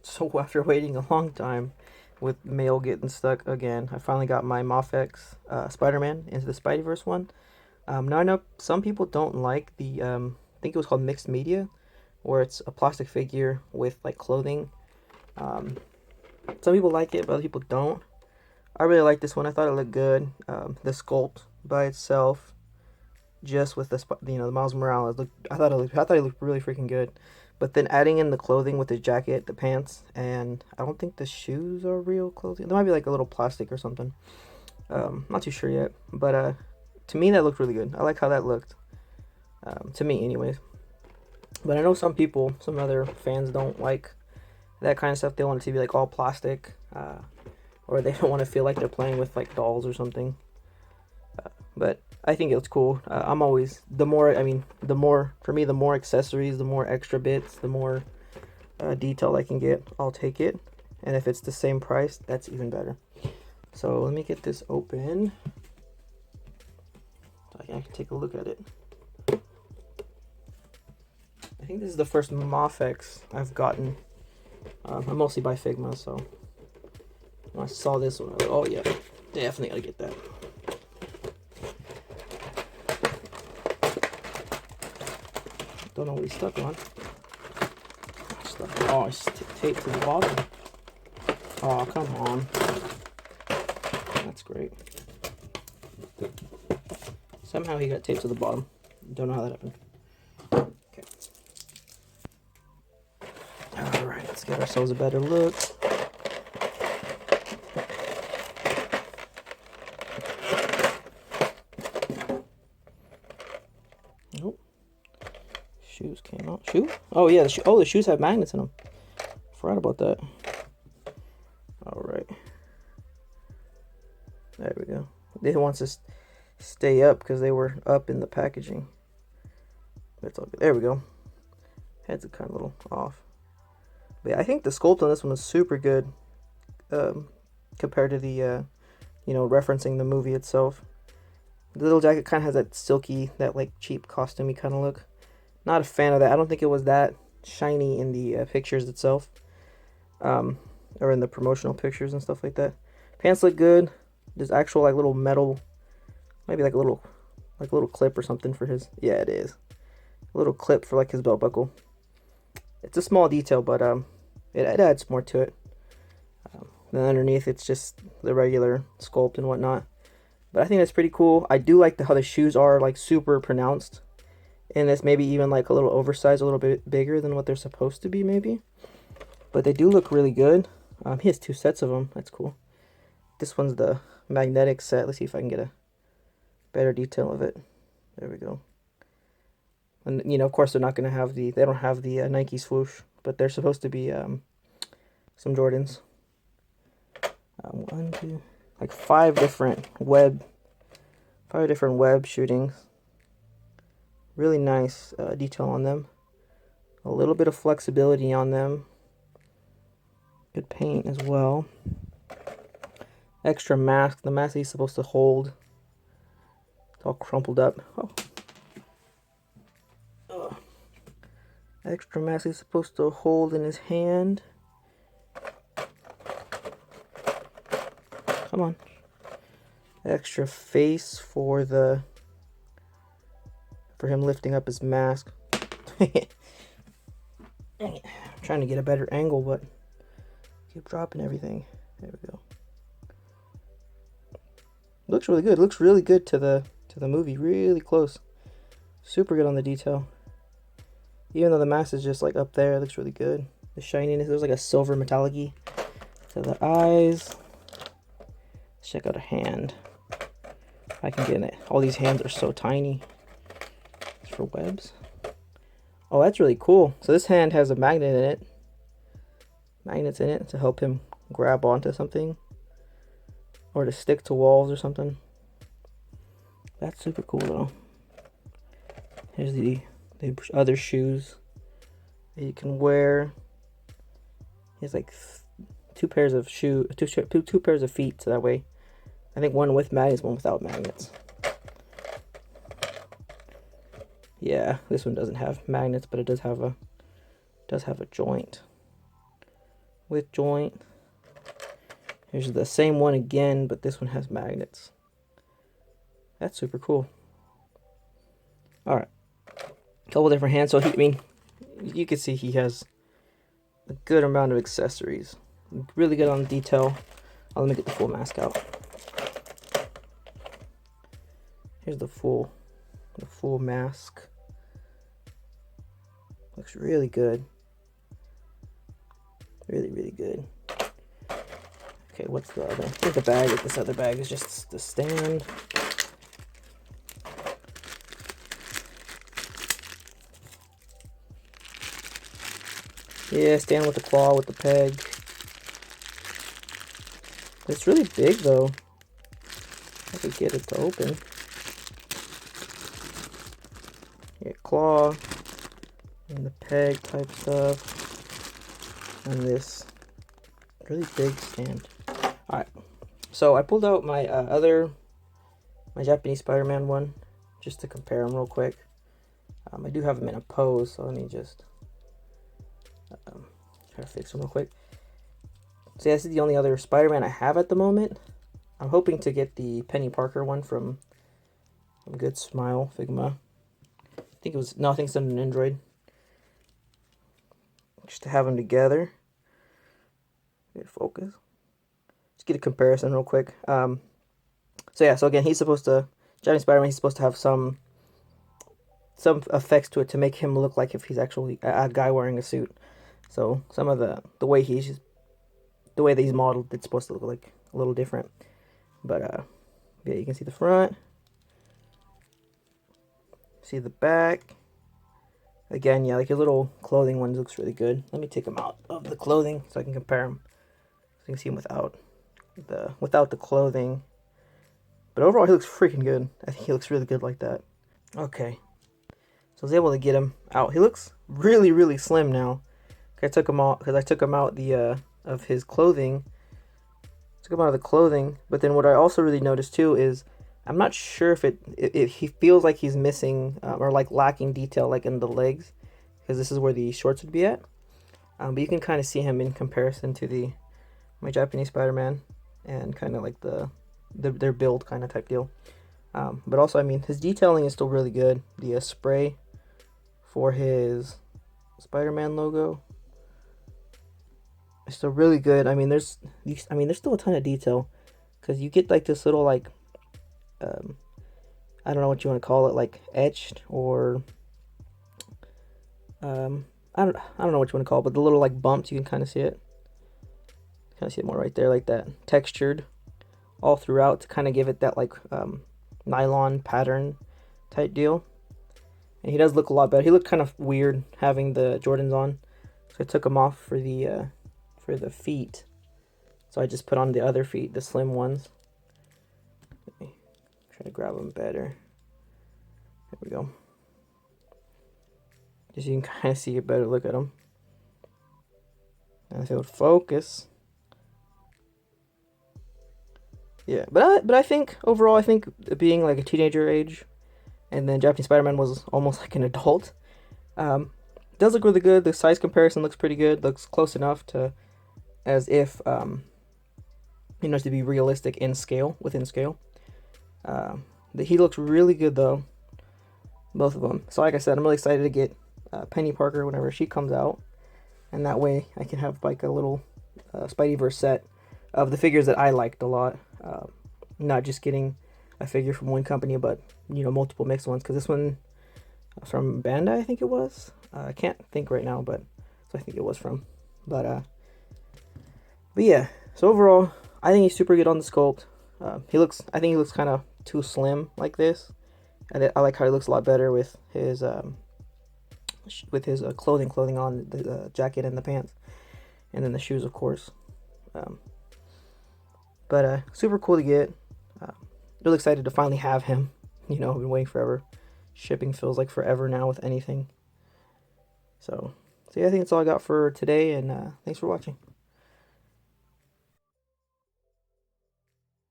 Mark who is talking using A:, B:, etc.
A: So after waiting a long time with mail getting stuck again, I finally got my MAFEX Spider-Man Into the Spideyverse one. Now I know some people don't like the I think it was called mixed media, where it's a plastic figure with like clothing. Um, some people like it, but other people don't. I really like this one. I thought it looked good. The sculpt by itself, just with the Miles Morales, I thought it looked really freaking good. But then adding in the clothing with the jacket, the pants, and I don't think the shoes are real clothing. There might be like a little plastic or something. Not too sure yet. But to me that looked really good. I like how that looked. To me, anyways. But I know some people, some other fans don't like that kind of stuff. They want it to be like all plastic, or they don't want to feel like they're playing with like dolls or something. But I think it's cool. I'm always the more for me, the more accessories, the more extra bits, the more detail I can get, I'll take it. And if it's the same price, that's even better. So let me get this open so I can take a look at it. I think this is the first MAFEX I've gotten. I mostly buy Figma, so when I saw this one, I was like, oh yeah, definitely gotta get that. Don't know what he's stuck on. Oh, it's taped to the bottom. Oh, come on. That's great. Somehow he got taped to the bottom. Don't know how that happened. Okay. Alright, let's get ourselves a better look. Nope. Shoes came out. Shoe? Oh yeah, the shoes have magnets in them. Forgot about that. Alright. There we go. They want to stay up because they were up in the packaging. That's all good. There we go. Heads are kind of a little off. But yeah, I think the sculpt on this one is super good, compared to the, referencing the movie itself. The little jacket kind of has that silky, that like cheap costumey kind of look. Not a fan of that. I don't think it was that shiny in the pictures itself, or in the promotional pictures and stuff like that. Pants look good. There's actual like little metal, maybe like a little clip or something for his. Yeah, it is a little clip for like his belt buckle. It's a small detail, but it adds more to it. Then underneath, it's just the regular sculpt and whatnot. But I think that's pretty cool. I do like how the shoes are like super pronounced. And this maybe even like a little oversized, a little bit bigger than what they're supposed to be maybe. But they do look really good. He has 2 sets of them. That's cool. This one's the magnetic set. Let's see if I can get a better detail of it. There we go. And of course they're not going to have they don't have the Nike swoosh, but they're supposed to be some Jordans. One, two, like 5 different web shootings. Really nice detail on them. A little bit of flexibility on them. Good paint as well. Extra mask. The mask he's supposed to hold. It's all crumpled up. Oh. Extra mask he's supposed to hold in his hand. Come on. Extra face for him lifting up his mask. Dang it. I'm trying to get a better angle, but keep dropping everything. There we go. Looks really good. Looks really good to the movie. Really close. Super good on the detail. Even though the mask is just like up there, it looks really good. The shininess, there's like a silver metallic-y to the eyes. Let's check out a hand. If I can get it. All these hands are so tiny. It's for webs. Oh, that's really cool. So this hand has a magnet in it. Magnets in it to help him grab onto something. Or to stick to walls or something. That's super cool though. Here's the other shoes that you can wear. He has like 2 pairs of two pairs of feet, so that way I think one with magnets, one without magnets. Yeah, this one doesn't have magnets, but it does have a joint. with joint. Here's the same one again, but this one has magnets. That's super cool. Alright. A couple different hands. So, I mean, you can see he has a good amount of accessories. Really good on detail. Oh, let me get the full mask out. Here's the full mask. Looks really good. Really, really good. Okay, what's the other? I think the bag. This other bag is just the stand. Yeah, stand with the claw, with the peg. It's really big though. I could get it to open. Yeah, claw and the peg type stuff, and this really big stand. All right, so I pulled out my my Japanese Spider-Man one just to compare them real quick. I do have them in a pose, so let me just try to fix them real quick. So yeah, this is the only other Spider-Man I have at the moment. I'm hoping to get the Penny Parker one from Good Smile Figma. I think it's on an Android. Just to have them together. Get focus. Just get a comparison real quick. So yeah, so again, Japanese Spider-Man, he's supposed to have some effects to it to make him look like if he's actually a guy wearing a suit. So some of the way that he's modeled, it's supposed to look like a little different. But yeah, you can see the front. See the back. Again, yeah, like your little clothing ones looks really good. Let me take them out of the clothing so I can compare them. So you can see him without the clothing. But overall, he looks freaking good. I think he looks really good like that. Okay. So I was able to get him out. He looks really, really slim now. I took him out of his clothing. Took him out of the clothing. But then what I also really noticed too is I'm not sure if he feels like he's missing or like lacking detail like in the legs, because this is where the shorts would be at. But you can kind of see him in comparison to my Japanese Spider-Man and kind of like their build kind of type deal. But also, I mean, his detailing is still really good. The spray for his Spider-Man logo is still really good. I mean, there's still a ton of detail, because you get like this little like I don't know what you want to call it, like etched or I don't know what you want to call it, but the little like bumps, you can kind of see it. Kind of see it more right there, like that, textured all throughout to kind of give it that like nylon pattern type deal. And he does look a lot better. He looked kind of weird having the Jordans on, so I took them off for the feet. So I just put on the other feet, the slim ones. Let me try to grab them better. There we go. Just so you can kind of see a better look at them. And if it would focus. Yeah, but I think overall, I think being like a teenager age, and then Japanese Spider-Man was almost like an adult. Does look really good. The size comparison looks pretty good. Looks close enough to, as if to be realistic within scale. He looks really good though, both of them. So like I said, I'm really excited to get Penny Parker whenever she comes out, and that way I can have like a little Spideyverse set of the figures that I liked a lot. Not just getting a figure from one company, but multiple mixed ones, because this one from Bandai, I think it was. I can't think right now, but so I think it was from. But yeah. So overall, I think he's super good on the sculpt. I think he looks kind of too slim like this. I like how he looks a lot better with his clothing on, the jacket and the pants, and then the shoes, of course. But super cool to get. Really excited to finally have him. I've been waiting forever. Shipping feels like forever now with anything. So yeah, I think that's all I got for today, and thanks for watching.